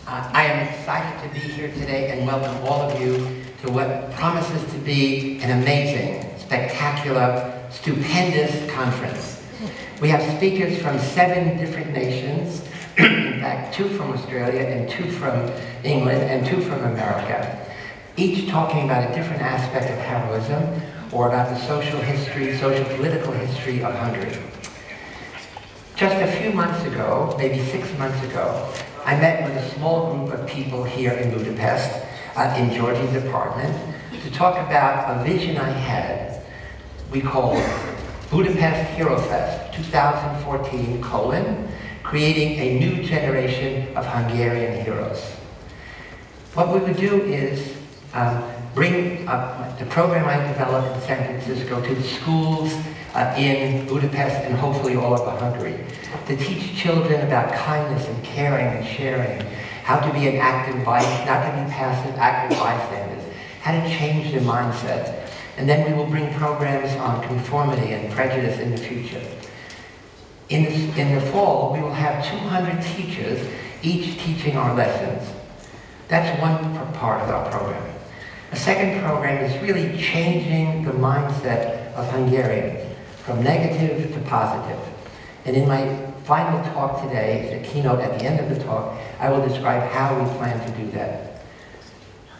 I am excited to be here today and welcome all of you to what promises to be an amazing, spectacular, stupendous conference. We have speakers from 7 different nations, in fact 2 from Australia and 2 from England and 2 from America, each talking about a different aspect of heroism or about the social history, social-political history of Hungary. Just a few months ago, maybe 6 months ago, I met with a small group of people here in Budapest, in Georgie's apartment, to talk about a vision I had we called Budapest Hero Fest 2014, creating a new generation of Hungarian heroes. What we would do is bring the program I developed in San Francisco to the schools in Budapest and hopefully all over Hungary, to teach children about kindness and caring and sharing, how to be an active not to be passive, active bystanders, how to change their mindset. And then we will bring programs on conformity and prejudice in the future. In the fall, we will have 200 teachers, each teaching our lessons. That's one part of our program. A second program is really changing the mindset of Hungarians from negative to positive. And in my final talk today, the keynote at the end of the talk, I will describe how we plan to do that.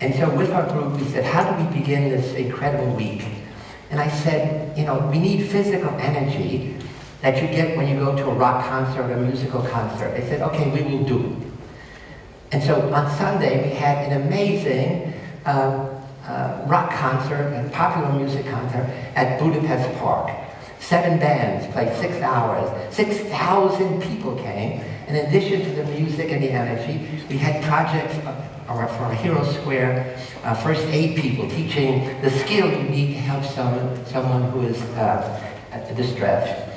And so with our group, we said, how do we begin this incredible week? And I said, you know, we need physical energy that you get when you go to a rock concert or a musical concert. They said, okay, we will do it. And so on Sunday, we had an amazing rock concert and popular music concert at Budapest Park. 7 bands played 6 hours. 6,000 people came. And in addition to the music and the energy, we had projects for our Hero Square, first aid people teaching the skill you need to help someone who is distressed.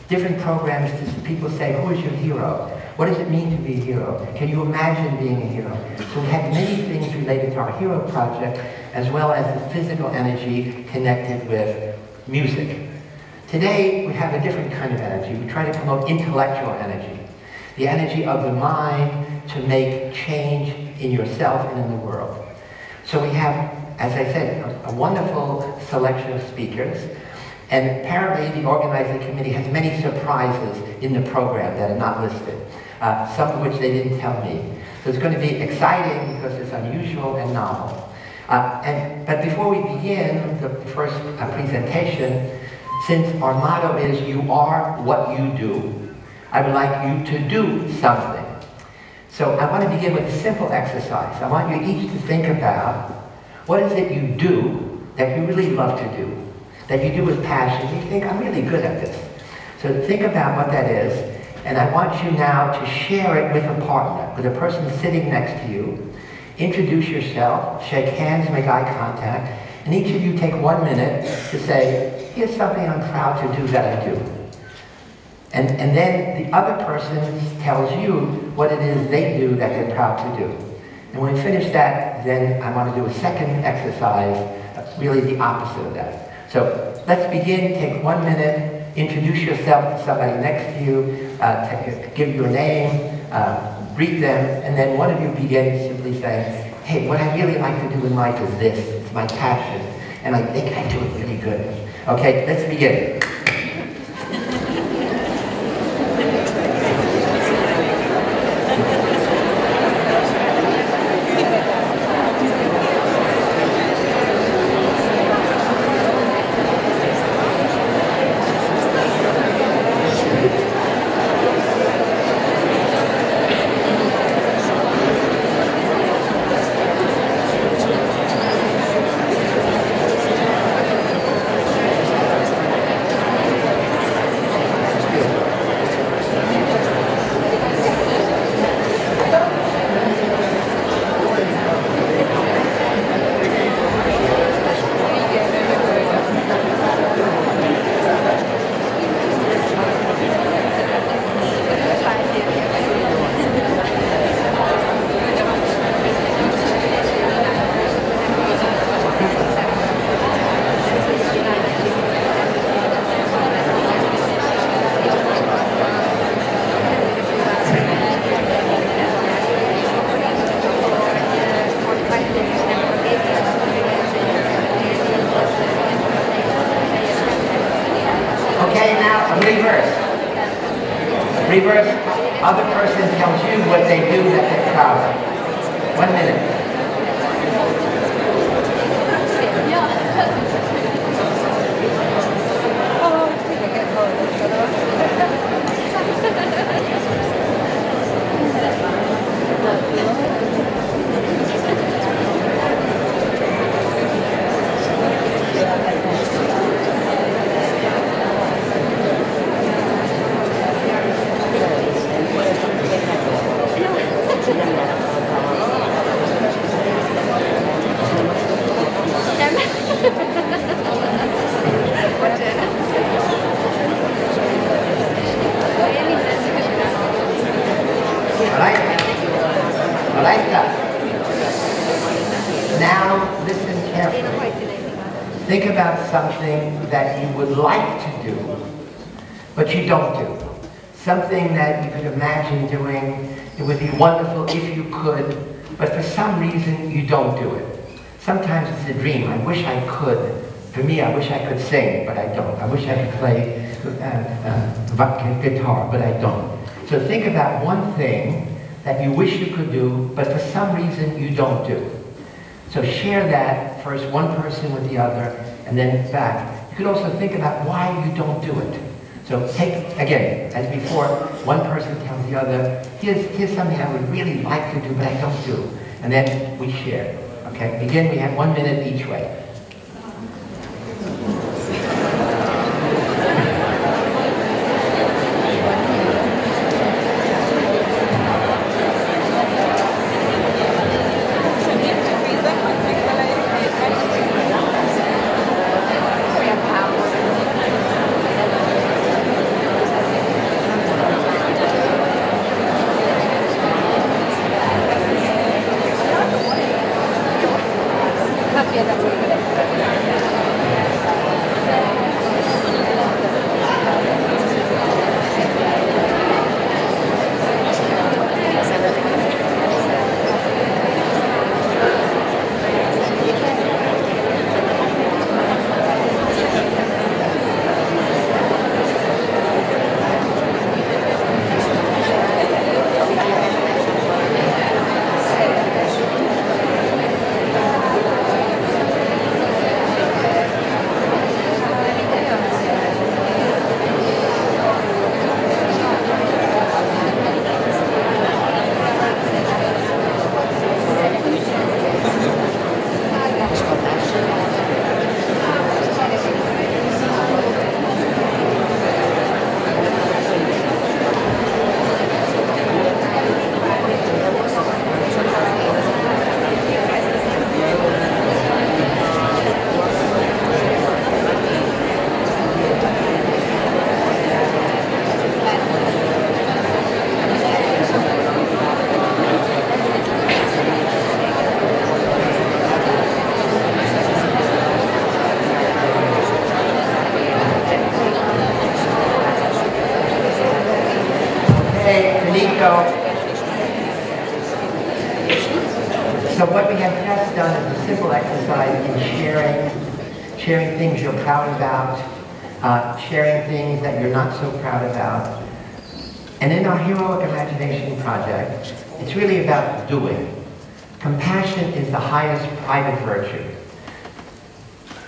Different programs, people say, who is your hero? What does it mean to be a hero? Can you imagine being a hero? So we had many things related to our hero project, as well as the physical energy connected with music. Today, we have a different kind of energy. We try to promote intellectual energy, the energy of the mind to make change in yourself and in the world. So we have, as I said, a wonderful selection of speakers. And apparently the organizing committee has many surprises in the program that are not listed, some of which they didn't tell me. So it's going to be exciting because it's unusual and novel. But before we begin the first presentation, since our motto is you are what you do, I would like you to do something. So I want to begin with a simple exercise. I want you each to think about what is it you do that you really love to do, that you do with passion. You think, I'm really good at this. So think about what that is, and I want you now to share it with a partner, with a person sitting next to you. Introduce yourself, shake hands, make eye contact, and each of you take 1 minute to say, here's something I'm proud to do that I do. And then the other person tells you what it is they do that they're proud to do. And when we finish that, then I want to do a second exercise, really the opposite of that. So let's begin, take 1 minute, introduce yourself to somebody next to you, give your name, greet them, and then one of you begins simply saying, hey, what I really like to do in life is this, it's my passion, and I think I do it really good. Okay, let's begin. Okay, now reverse. Reverse. Other person tells you what they do that they're proud of. 1 minute. Now listen carefully. Think about something that you would like to do, but you don't do. Something that you could imagine doing. It would be wonderful if you could, but for some reason you don't do it. Sometimes it's a dream. I wish I could. For me, I wish I could sing, but I don't. I wish I could play guitar, but I don't. So think about one thing that you wish you could do, but for some reason you don't do. So share that, first one person with the other, and then back. You could also think about why you don't do it. So take, again, as before, one person tells the other, here's something I would really like to do, but I don't do. And then we share. Okay, again, we have 1 minute each way. So what we have just done is a simple exercise in sharing things you're proud about, sharing things that you're not so proud about. And in our Heroic Imagination project, it's really about doing. Compassion is the highest private virtue.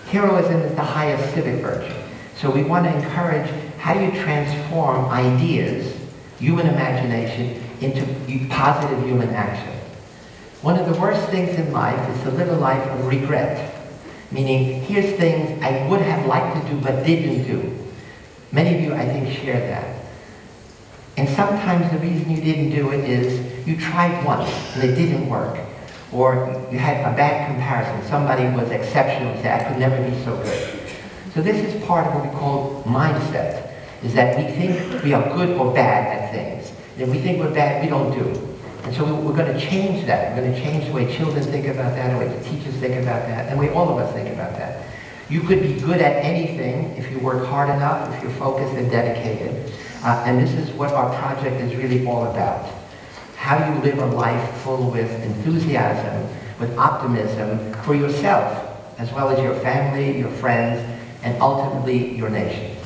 Heroism is the highest civic virtue. So we want to encourage how do you transform ideas, human imagination, into positive human action. One of the worst things in life is to live a life of regret. Meaning, here's things I would have liked to do but didn't do. Many of you, I think, share that. And sometimes the reason you didn't do it is you tried once and it didn't work. Or you had a bad comparison. Somebody was exceptional and said, I could never be so good. So this is part of what we call mindset, is that we think we are good or bad at things. And if we think we're bad, we don't do. And so we're going to change that. We're going to change the way children think about that, the way the teachers think about that, and the way all of us think about that. You could be good at anything if you work hard enough, if you're focused and dedicated. And this is what our project is really all about. How you live a life full with enthusiasm, with optimism for yourself, as well as your family, your friends, and ultimately your nation.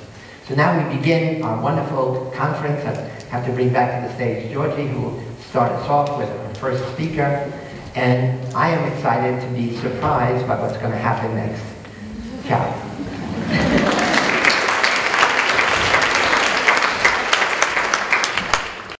So now we begin our wonderful conference. I have to bring back to the stage Georgie, who will start us off with our first speaker. And I am excited to be surprised by what's going to happen next. Ciao.